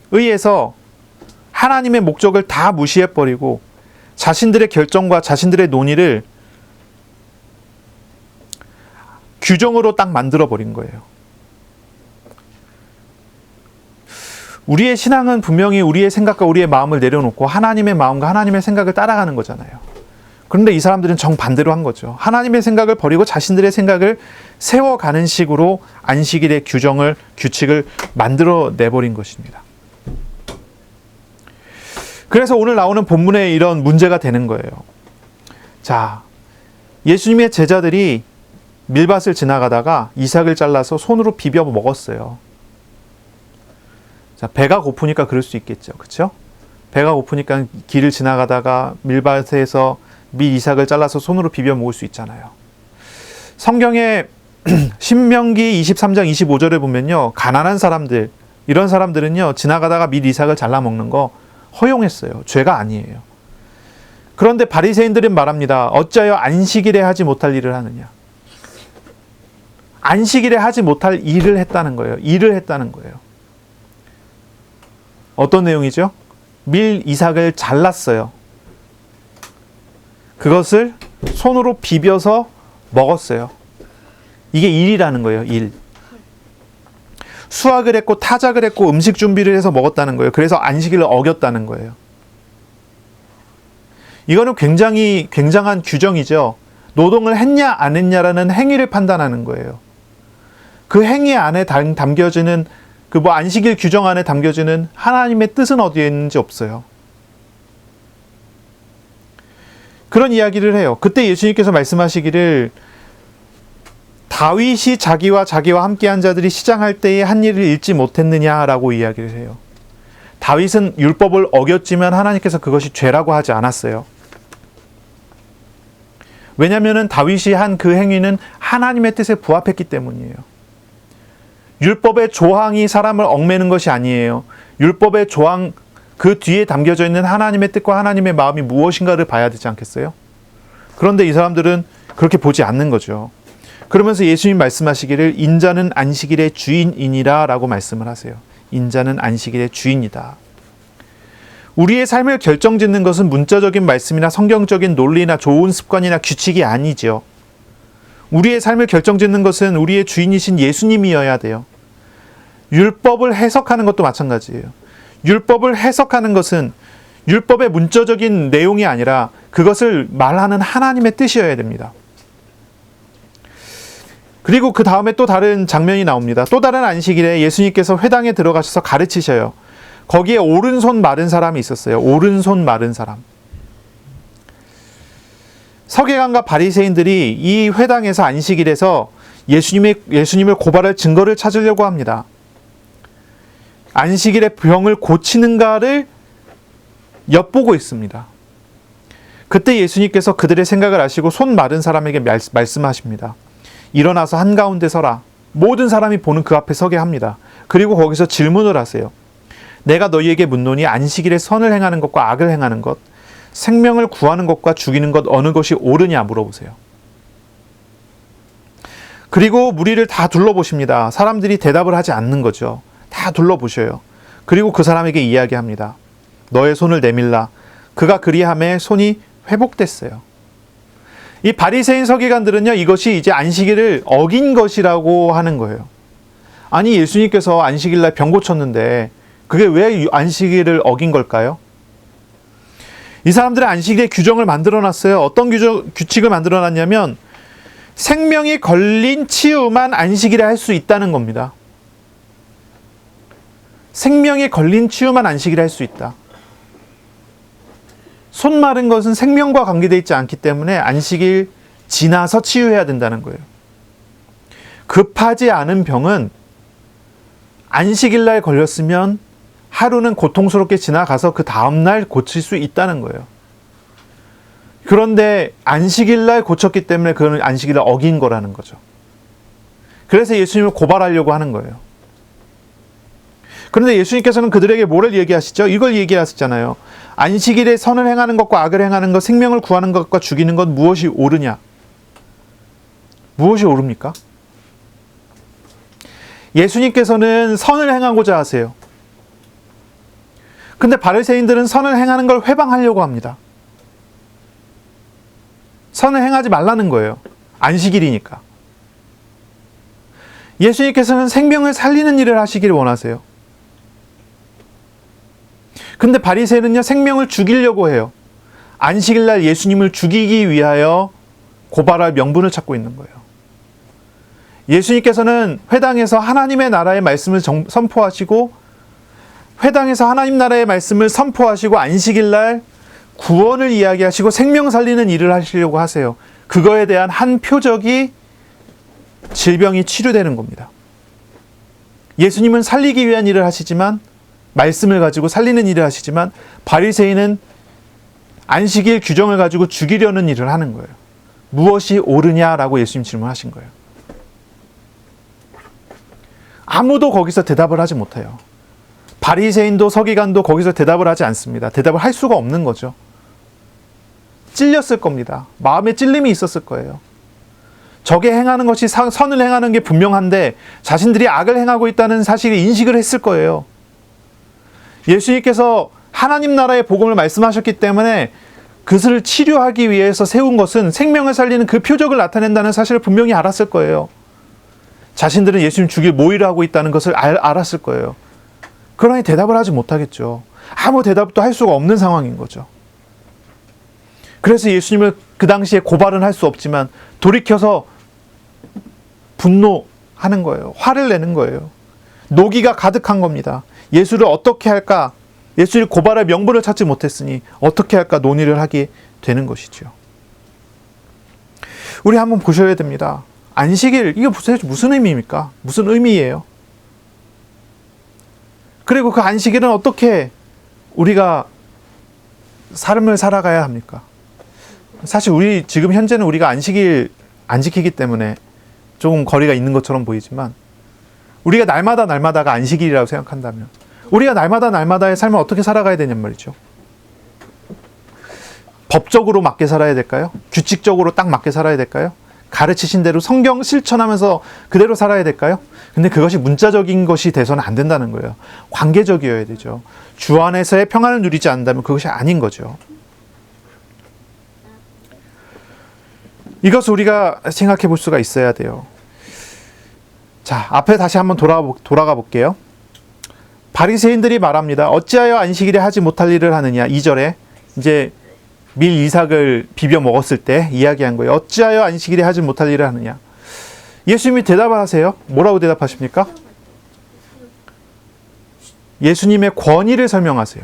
의해서 하나님의 목적을 다 무시해버리고 자신들의 결정과 자신들의 논의를 규정으로 딱 만들어버린 거예요. 우리의 신앙은 분명히 우리의 생각과 우리의 마음을 내려놓고 하나님의 마음과 하나님의 생각을 따라가는 거잖아요. 그런데 이 사람들은 정반대로 한 거죠. 하나님의 생각을 버리고 자신들의 생각을 세워가는 식으로 안식일의 규칙을 만들어 내버린 것입니다. 그래서 오늘 나오는 본문에 이런 문제가 되는 거예요. 자, 예수님의 제자들이 밀밭을 지나가다가 이삭을 잘라서 손으로 비벼 먹었어요. 자, 배가 고프니까 그럴 수 있겠죠. 그렇죠? 배가 고프니까 길을 지나가다가 밀밭에서 밀 이삭을 잘라서 손으로 비벼 먹을 수 있잖아요. 성경에 신명기 23장 25절에 보면요. 가난한 사람들, 이런 사람들은요. 지나가다가 밀 이삭을 잘라 먹는 거 허용했어요. 죄가 아니에요. 그런데 바리새인들은 말합니다. 어찌하여 안식일에 하지 못할 일을 하느냐. 안식일에 하지 못할 일을 했다는 거예요. 일을 했다는 거예요. 어떤 내용이죠? 밀 이삭을 잘랐어요. 그것을 손으로 비벼서 먹었어요. 이게 일이라는 거예요. 일. 수확을 했고 타작을 했고 음식 준비를 해서 먹었다는 거예요. 그래서 안식일을 어겼다는 거예요. 이거는 굉장히 굉장한 규정이죠. 노동을 했냐 안 했냐라는 행위를 판단하는 거예요. 그 행위 안에 담겨지는 안식일 규정 안에 담겨지는 하나님의 뜻은 어디에 있는지 없어요. 그런 이야기를 해요. 그때 예수님께서 말씀하시기를 다윗이 자기와 함께한 자들이 시장할 때에 한 일을 잃지 못했느냐라고 이야기를 해요. 다윗은 율법을 어겼지만 하나님께서 그것이 죄라고 하지 않았어요. 왜냐하면 다윗이 한 그 행위는 하나님의 뜻에 부합했기 때문이에요. 율법의 조항이 사람을 얽매는 것이 아니에요. 율법의 조항 그 뒤에 담겨져 있는 하나님의 뜻과 하나님의 마음이 무엇인가를 봐야 되지 않겠어요? 그런데 이 사람들은 그렇게 보지 않는 거죠. 그러면서 예수님 말씀하시기를 인자는 안식일의 주인이니라 라고 말씀을 하세요. 인자는 안식일의 주인이다. 우리의 삶을 결정짓는 것은 문자적인 말씀이나 성경적인 논리나 좋은 습관이나 규칙이 아니죠. 우리의 삶을 결정짓는 것은 우리의 주인이신 예수님이어야 돼요. 율법을 해석하는 것도 마찬가지예요. 율법을 해석하는 것은 율법의 문자적인 내용이 아니라 그것을 말하는 하나님의 뜻이어야 됩니다. 그리고 그 다음에 또 다른 장면이 나옵니다. 또 다른 안식일에 예수님께서 회당에 들어가셔서 가르치셔요. 거기에 오른손 마른 사람이 있었어요. 오른손 마른 사람. 서기관과 바리새인들이 이 회당에서 안식일에서 예수님을 고발할 증거를 찾으려고 합니다. 안식일에 병을 고치는가를 엿보고 있습니다. 그때 예수님께서 그들의 생각을 아시고 손 마른 사람에게 말씀하십니다. 일어나서 한가운데 서라. 모든 사람이 보는 그 앞에 서게 합니다. 그리고 거기서 질문을 하세요. 내가 너희에게 묻노니 안식일에 선을 행하는 것과 악을 행하는 것, 생명을 구하는 것과 죽이는 것 어느 것이 옳으냐 물어보세요. 그리고 무리를 다 둘러보십니다. 사람들이 대답을 하지 않는 거죠. 다 둘러보셔요. 그리고 그 사람에게 이야기합니다. 너의 손을 내밀라. 그가 그리함에 손이 회복됐어요. 이 바리새인 서기관들은요, 이것이 이제 안식일을 어긴 것이라고 하는 거예요. 아니, 예수님께서 안식일날 병 고쳤는데 그게 왜 안식일을 어긴 걸까요? 이 사람들은 안식일의 규정을 만들어 놨어요. 어떤 규칙을 만들어 놨냐면 생명이 걸린 치유만 안식일에 할 수 있다는 겁니다. 생명이 걸린 치유만 안식일에 할 수 있다. 손 마른 것은 생명과 관계되어 있지 않기 때문에 안식일 지나서 치유해야 된다는 거예요. 급하지 않은 병은 안식일날 걸렸으면 하루는 고통스럽게 지나가서 그 다음날 고칠 수 있다는 거예요. 그런데 안식일날 고쳤기 때문에 그건 안식일을 어긴 거라는 거죠. 그래서 예수님을 고발하려고 하는 거예요. 그런데 예수님께서는 그들에게 뭐를 얘기하시죠? 이걸 얘기하셨잖아요. 안식일에 선을 행하는 것과 악을 행하는 것, 생명을 구하는 것과 죽이는 것 무엇이 옳으냐? 무엇이 옳습니까? 예수님께서는 선을 행하고자 하세요. 근데 바리새인들은 선을 행하는 걸 회방하려고 합니다. 선을 행하지 말라는 거예요. 안식일이니까. 예수님께서는 생명을 살리는 일을 하시기를 원하세요. 근데 바리새인은요, 생명을 죽이려고 해요. 안식일날 예수님을 죽이기 위하여 고발할 명분을 찾고 있는 거예요. 예수님께서는 회당에서 하나님의 나라의 말씀을 선포하시고, 회당에서 하나님 나라의 말씀을 선포하시고, 안식일날 구원을 이야기하시고 생명 살리는 일을 하시려고 하세요. 그거에 대한 한 표적이 질병이 치료되는 겁니다. 예수님은 살리기 위한 일을 하시지만, 말씀을 가지고 살리는 일을 하시지만, 바리새인은 안식일 규정을 가지고 죽이려는 일을 하는 거예요. 무엇이 옳으냐라고 예수님 질문하신 거예요. 아무도 거기서 대답을 하지 못해요. 바리새인도 서기관도 거기서 대답을 하지 않습니다. 대답을 할 수가 없는 거죠. 찔렸을 겁니다. 마음에 찔림이 있었을 거예요. 적에 행하는 것이 선을 행하는 게 분명한데 자신들이 악을 행하고 있다는 사실을 인식을 했을 거예요. 예수님께서 하나님 나라의 복음을 말씀하셨기 때문에 그것을 치료하기 위해서 세운 것은 생명을 살리는 그 표적을 나타낸다는 사실을 분명히 알았을 거예요. 자신들은 예수님 죽일 모의를 하고 있다는 것을 알았을 거예요. 그러니 대답을 하지 못하겠죠. 아무 대답도 할 수가 없는 상황인 거죠. 그래서 예수님을 그 당시에 고발은 할 수 없지만 돌이켜서 분노하는 거예요. 화를 내는 거예요. 노기가 가득한 겁니다. 예수를 어떻게 할까? 예수를 고발할 명분을 찾지 못했으니 어떻게 할까 논의를 하게 되는 것이죠. 우리 한번 보셔야 됩니다. 안식일, 이게 무슨 의미입니까? 무슨 의미예요? 그리고 그 안식일은 어떻게 우리가 삶을 살아가야 합니까? 사실 지금 현재는 우리가 안식일 안 지키기 때문에 조금 거리가 있는 것처럼 보이지만, 우리가 날마다가 안식일이라고 생각한다면 우리가 날마다의 삶을 어떻게 살아가야 되냔 말이죠. 법적으로 맞게 살아야 될까요? 규칙적으로 딱 맞게 살아야 될까요? 가르치신 대로 성경 실천하면서 그대로 살아야 될까요? 근데 그것이 문자적인 것이 돼서는 안 된다는 거예요. 관계적이어야 되죠. 주 안에서의 평안을 누리지 않는다면 그것이 아닌 거죠. 이것을 우리가 생각해 볼 수가 있어야 돼요. 자, 앞에 다시 한번 돌아가 볼게요. 바리새인들이 말합니다. 어찌하여 안식일에 하지 못할 일을 하느냐. 2절에 이제 밀 이삭을 비벼 먹었을 때 이야기한 거예요. 어찌하여 안식일에 하지 못할 일을 하느냐. 예수님이 대답을 하세요. 뭐라고 대답하십니까? 예수님의 권위를 설명하세요.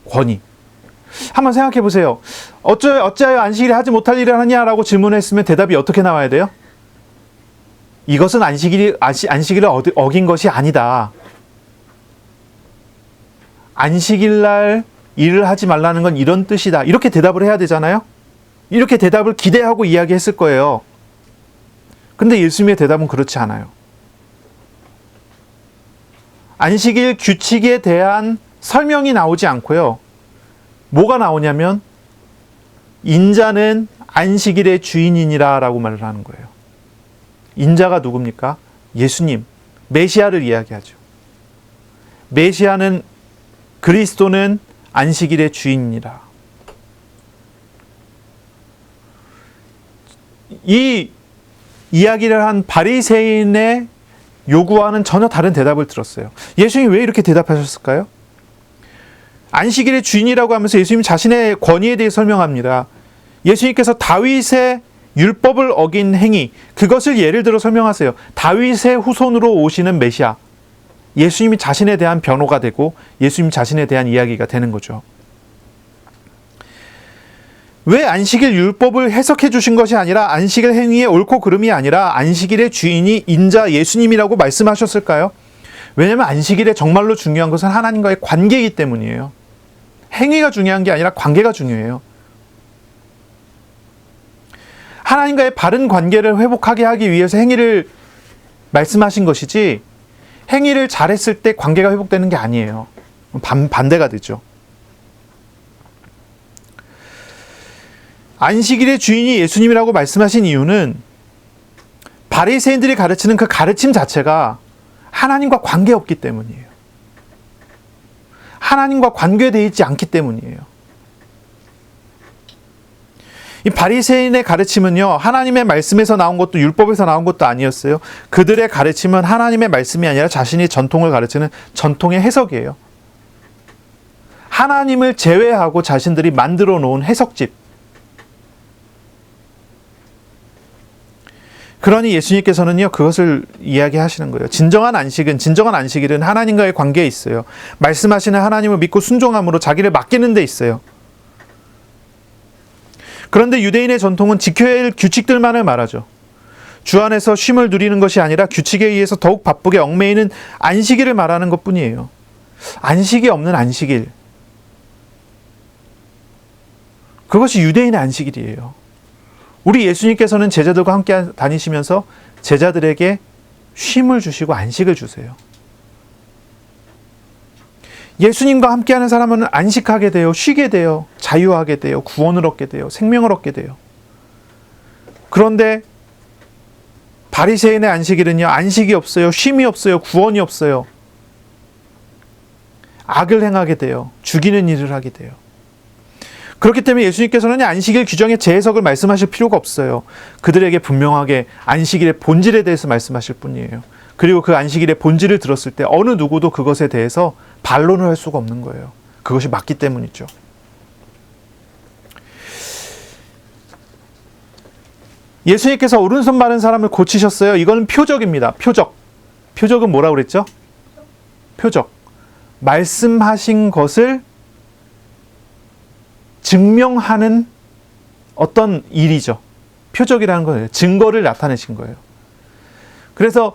권위. 한번 생각해 보세요. 어찌하여 안식일에 하지 못할 일을 하냐라고 질문했으면 대답이 어떻게 나와야 돼요? 이것은 안식일을 어긴 것이 아니다. 안식일 날 일을 하지 말라는 건 이런 뜻이다. 이렇게 대답을 해야 되잖아요. 이렇게 대답을 기대하고 이야기했을 거예요. 근데 예수님의 대답은 그렇지 않아요. 안식일 규칙에 대한 설명이 나오지 않고요. 뭐가 나오냐면 인자는 안식일의 주인이니라 라고 말을 하는 거예요. 인자가 누굽니까? 예수님, 메시아를 이야기하죠. 메시아는, 그리스도는 안식일의 주인이라. 이 이야기를 한 바리새인의 요구와는 전혀 다른 대답을 들었어요. 예수님이 왜 이렇게 대답하셨을까요? 안식일의 주인이라고 하면서 예수님 자신의 권위에 대해 설명합니다. 예수님께서 다윗의 율법을 어긴 행위, 그것을 예를 들어 설명하세요. 다윗의 후손으로 오시는 메시아, 예수님이 자신에 대한 변호가 되고 예수님 자신에 대한 이야기가 되는 거죠. 왜 안식일 율법을 해석해 주신 것이 아니라 안식일 행위의 옳고 그름이 아니라 안식일의 주인이 인자 예수님이라고 말씀하셨을까요? 왜냐하면 안식일에 정말로 중요한 것은 하나님과의 관계이기 때문이에요. 행위가 중요한 게 아니라 관계가 중요해요. 하나님과의 바른 관계를 회복하게 하기 위해서 행위를 말씀하신 것이지, 행위를 잘했을 때 관계가 회복되는 게 아니에요. 반대가 되죠. 안식일의 주인이 예수님이라고 말씀하신 이유는 바리새인들이 가르치는 그 가르침 자체가 하나님과 관계없기 때문이에요. 하나님과 관계되어 있지 않기 때문이에요. 이 바리새인의 가르침은요, 하나님의 말씀에서 나온 것도 율법에서 나온 것도 아니었어요. 그들의 가르침은 하나님의 말씀이 아니라 자신이 전통을 가르치는 전통의 해석이에요. 하나님을 제외하고 자신들이 만들어 놓은 해석집. 그러니 예수님께서는요, 그것을 이야기하시는 거예요. 진정한 안식일은 하나님과의 관계에 있어요. 말씀하시는 하나님을 믿고 순종함으로 자기를 맡기는 데 있어요. 그런데 유대인의 전통은 지켜야 할 규칙들만을 말하죠. 주 안에서 쉼을 누리는 것이 아니라 규칙에 의해서 더욱 바쁘게 얽매이는 안식일을 말하는 것뿐이에요. 안식이 없는 안식일. 그것이 유대인의 안식일이에요. 우리 예수님께서는 제자들과 함께 다니시면서 제자들에게 쉼을 주시고 안식을 주세요. 예수님과 함께하는 사람은 안식하게 돼요. 쉬게 돼요. 자유하게 돼요. 구원을 얻게 돼요. 생명을 얻게 돼요. 그런데 바리새인의 안식일은요, 안식이 없어요. 쉼이 없어요. 구원이 없어요. 악을 행하게 돼요. 죽이는 일을 하게 돼요. 그렇기 때문에 예수님께서는 안식일 규정의 재해석을 말씀하실 필요가 없어요. 그들에게 분명하게 안식일의 본질에 대해서 말씀하실 뿐이에요. 그리고 그 안식일의 본질을 들었을 때 어느 누구도 그것에 대해서 반론을 할 수가 없는 거예요. 그것이 맞기 때문이죠. 예수님께서 오른손 마른 사람을 고치셨어요. 이건 표적입니다. 표적. 표적은 뭐라고 그랬죠? 표적. 말씀하신 것을 증명하는 어떤 일이죠. 표적이라는 거예요. 증거를 나타내신 거예요. 그래서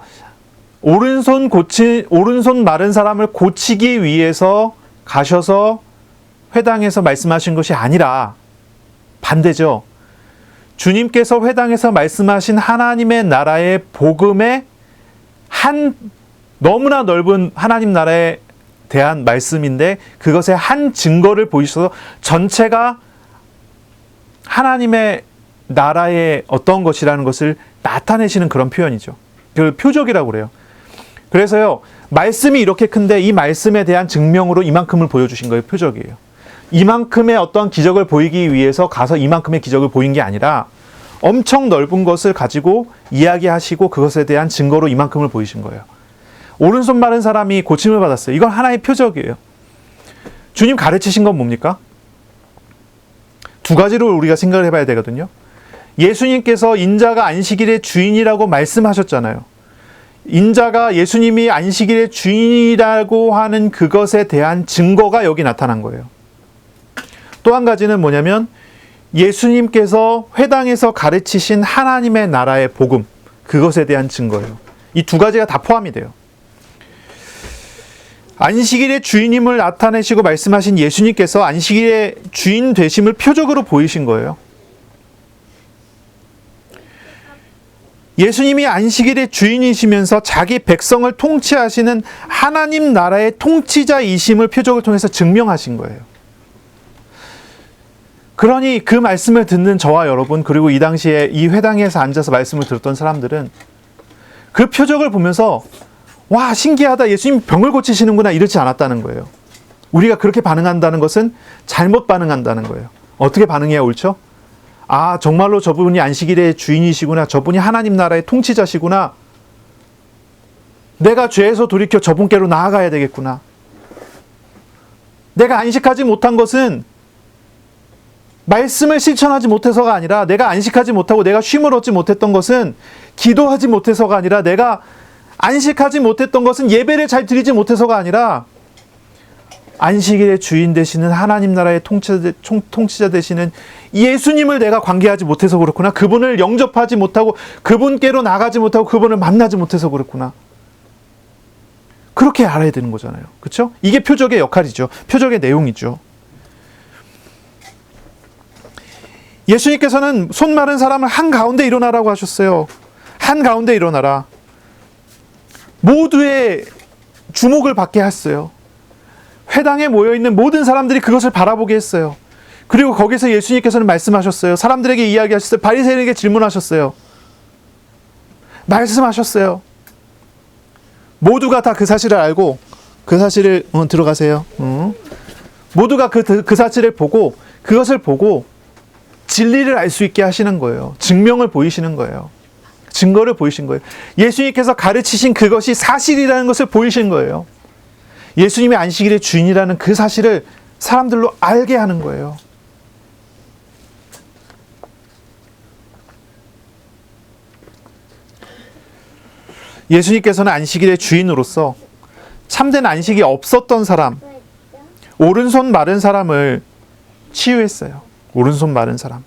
오른손 마른 사람을 고치기 위해서 가셔서 회당에서 말씀하신 것이 아니라 반대죠. 주님께서 회당에서 말씀하신 하나님의 나라의 복음의 너무나 넓은 하나님 나라에 대한 말씀인데, 그것의 한 증거를 보이셔서 전체가 하나님의 나라의 어떤 것이라는 것을 나타내시는 그런 표현이죠. 그걸 표적이라고 그래요. 그래서요, 말씀이 이렇게 큰데 이 말씀에 대한 증명으로 이만큼을 보여주신 거예요. 표적이에요. 이만큼의 어떤 기적을 보이기 위해서 가서 이만큼의 기적을 보인 게 아니라 엄청 넓은 것을 가지고 이야기하시고 그것에 대한 증거로 이만큼을 보이신 거예요. 오른손 마른 사람이 고침을 받았어요. 이건 하나의 표적이에요. 주님 가르치신 건 뭡니까? 두 가지로 우리가 생각을 해봐야 되거든요. 예수님께서 인자가 안식일의 주인이라고 말씀하셨잖아요. 인자가 예수님이 안식일의 주인이라고 하는 그것에 대한 증거가 여기 나타난 거예요. 또 한 가지는 뭐냐면 예수님께서 회당에서 가르치신 하나님의 나라의 복음, 그것에 대한 증거예요. 이 두 가지가 다 포함이 돼요. 안식일의 주인임을 나타내시고 말씀하신 예수님께서 안식일의 주인 되심을 표적으로 보이신 거예요. 예수님이 안식일의 주인이시면서 자기 백성을 통치하시는 하나님 나라의 통치자이심을 표적을 통해서 증명하신 거예요. 그러니 그 말씀을 듣는 저와 여러분, 그리고 이 당시에 이 회당에서 앉아서 말씀을 들었던 사람들은 그 표적을 보면서 와, 신기하다, 예수님 병을 고치시는구나, 이렇지 않았다는 거예요. 우리가 그렇게 반응한다는 것은 잘못 반응한다는 거예요. 어떻게 반응해야 옳죠? 아, 정말로 저분이 안식일의 주인이시구나, 저분이 하나님 나라의 통치자시구나, 내가 죄에서 돌이켜 저분께로 나아가야 되겠구나, 내가 안식하지 못한 것은 말씀을 실천하지 못해서가 아니라, 내가 안식하지 못하고 내가 쉼을 얻지 못했던 것은 기도하지 못해서가 아니라, 내가 안식하지 못했던 것은 예배를 잘 드리지 못해서가 아니라, 안식일의 주인 되시는 하나님 나라의 통치자 되시는 예수님을 내가 관계하지 못해서 그렇구나, 그분을 영접하지 못하고 그분께로 나가지 못하고 그분을 만나지 못해서 그렇구나, 그렇게 알아야 되는 거잖아요. 그렇죠? 이게 표적의 역할이죠. 표적의 내용이죠. 예수님께서는 손 마른 사람을 한가운데 일어나라고 하셨어요. 한가운데 일어나라. 모두의 주목을 받게 했어요. 회당에 모여있는 모든 사람들이 그것을 바라보게 했어요. 그리고 거기서 예수님께서는 말씀하셨어요. 사람들에게 이야기하셨어요. 바리새인에게 질문하셨어요. 말씀하셨어요. 모두가 다 그 사실을 알고, 그 사실을 들어가세요. 모두가 그 사실을 보고, 그것을 보고 진리를 알 수 있게 하시는 거예요. 증명을 보이시는 거예요. 증거를 보이신 거예요. 예수님께서 가르치신 그것이 사실이라는 것을 보이신 거예요. 예수님이 안식일의 주인이라는 그 사실을 사람들로 알게 하는 거예요. 예수님께서는 안식일의 주인으로서 참된 안식이 없었던 사람, 오른손 마른 사람을 치유했어요. 오른손 마른 사람.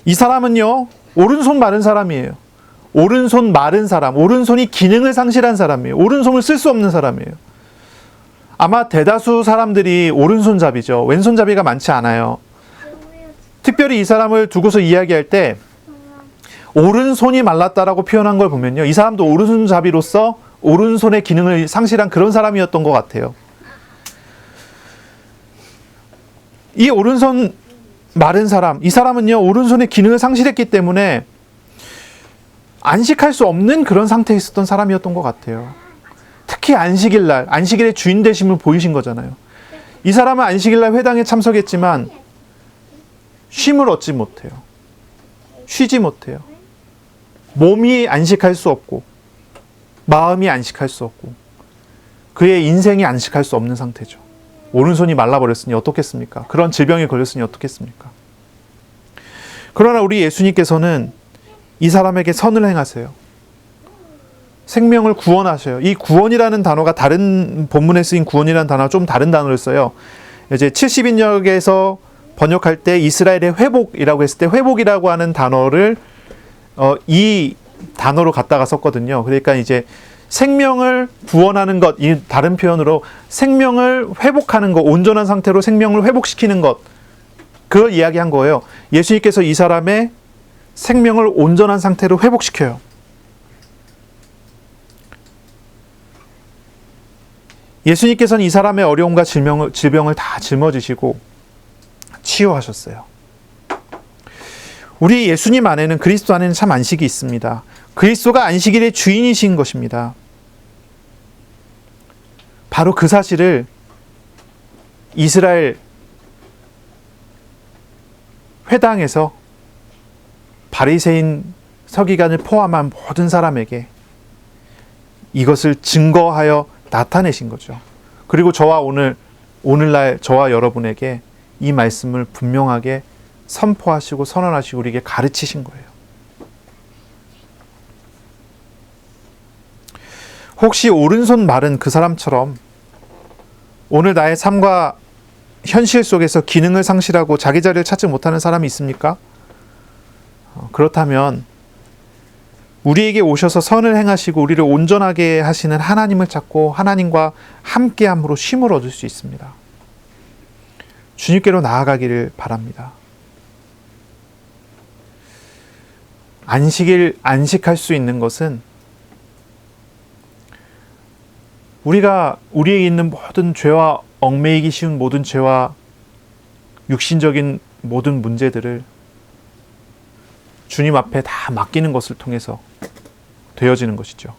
이 사람은요, 오른손 마른 사람이에요. 오른손 마른 사람, 오른손이 기능을 상실한 사람이에요. 오른손을 쓸 수 없는 사람이에요. 아마 대다수 사람들이 오른손잡이죠. 왼손잡이가 많지 않아요. 특별히 이 사람을 두고서 이야기할 때 오른손이 말랐다라고 표현한 걸 보면요, 이 사람도 오른손잡이로서 오른손의 기능을 상실한 그런 사람이었던 것 같아요. 이 오른손 마른 사람, 이 사람은요, 오른손의 기능을 상실했기 때문에 안식할 수 없는 그런 상태에 있었던 사람이었던 것 같아요. 특히 안식일날, 안식일의 주인 되심을 보이신 거잖아요. 이 사람은 안식일날 회당에 참석했지만 쉼을 얻지 못해요. 쉬지 못해요. 몸이 안식할 수 없고 마음이 안식할 수 없고 그의 인생이 안식할 수 없는 상태죠. 오른손이 말라버렸으니 어떻겠습니까? 그런 질병에 걸렸으니 어떻겠습니까? 그러나 우리 예수님께서는 이 사람에게 선을 행하세요. 생명을 구원하셔요. 이 구원이라는 단어가 다른 본문에 쓰인 구원이라는 단어가 좀 다른 단어를 써요. 이제 70인역에서 번역할 때 이스라엘의 회복이라고 했을 때 회복이라고 하는 단어를 이 단어로 갖다가 썼거든요. 그러니까 이제 생명을 구원하는 것, 이 다른 표현으로 생명을 회복하는 것, 온전한 상태로 생명을 회복시키는 것, 그걸 이야기한 거예요. 예수님께서 이 사람의 생명을 온전한 상태로 회복시켜요. 예수님께서는 이 사람의 어려움과 질병을 다 짊어지시고 치유하셨어요. 우리 예수님 안에는, 그리스도 안에는 참 안식이 있습니다. 그리스도가 안식일의 주인이신 것입니다. 바로 그 사실을 이스라엘 회당에서 바리새인 서기관을 포함한 모든 사람에게 이것을 증거하여 나타내신 거죠. 그리고 오늘날 저와 여러분에게 이 말씀을 분명하게 선포하시고 선언하시고 우리에게 가르치신 거예요. 혹시 오른손 마른 그 사람처럼 오늘 나의 삶과 현실 속에서 기능을 상실하고 자기 자리를 찾지 못하는 사람이 있습니까? 그렇다면 우리에게 오셔서 선을 행하시고 우리를 온전하게 하시는 하나님을 찾고 하나님과 함께함으로 쉼을 얻을 수 있습니다. 주님께로 나아가기를 바랍니다. 안식할 수 있는 것은 우리에게 있는 모든 죄와 얽매이기 쉬운 모든 죄와 육신적인 모든 문제들을 주님 앞에 다 맡기는 것을 통해서 되어지는 것이죠.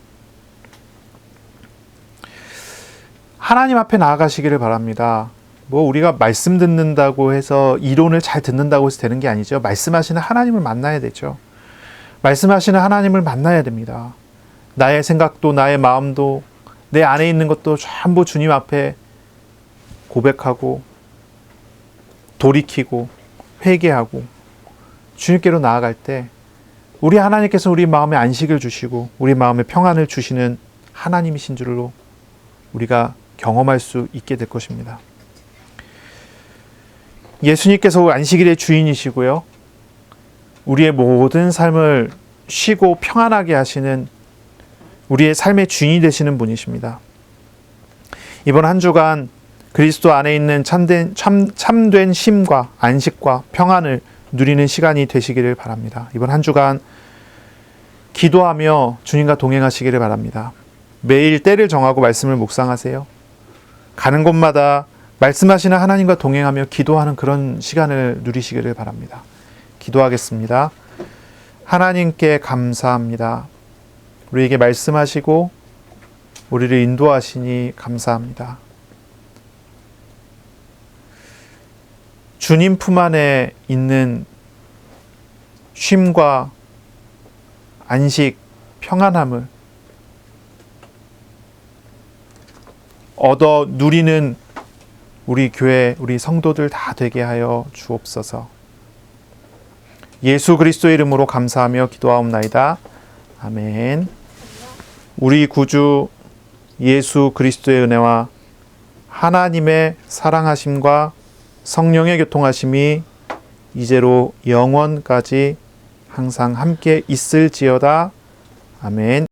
하나님 앞에 나아가시기를 바랍니다. 우리가 말씀 듣는다고 해서 이론을 잘 듣는다고 해서 되는 게 아니죠. 말씀하시는 하나님을 만나야 되죠. 말씀하시는 하나님을 만나야 됩니다. 나의 생각도 나의 마음도 내 안에 있는 것도 전부 주님 앞에 고백하고 돌이키고 회개하고 주님께로 나아갈 때 우리 하나님께서 우리 마음에 안식을 주시고 우리 마음에 평안을 주시는 하나님이신 줄로 우리가 경험할 수 있게 될 것입니다. 예수님께서 안식일의 주인이시고요. 우리의 모든 삶을 쉬고 평안하게 하시는 우리의 삶의 주인이 되시는 분이십니다. 이번 한 주간 그리스도 안에 있는 참된 쉼과 안식과 평안을 누리는 시간이 되시기를 바랍니다. 이번 한 주간 기도하며 주님과 동행하시기를 바랍니다. 매일 때를 정하고 말씀을 묵상하세요. 가는 곳마다 말씀하시는 하나님과 동행하며 기도하는 그런 시간을 누리시기를 바랍니다. 기도하겠습니다. 하나님께 감사합니다. 우리에게 말씀하시고 우리를 인도하시니 감사합니다. 주님 품 안에 있는 쉼과 안식, 평안함을 얻어 누리는 우리 교회, 우리 성도들 다 되게 하여 주옵소서. 예수 그리스도의 이름으로 감사하며 기도하옵나이다. 아멘. 우리 구주 예수 그리스도의 은혜와 하나님의 사랑하심과 성령의 교통하심이 이제로 영원까지 항상 함께 있을지어다. 아멘.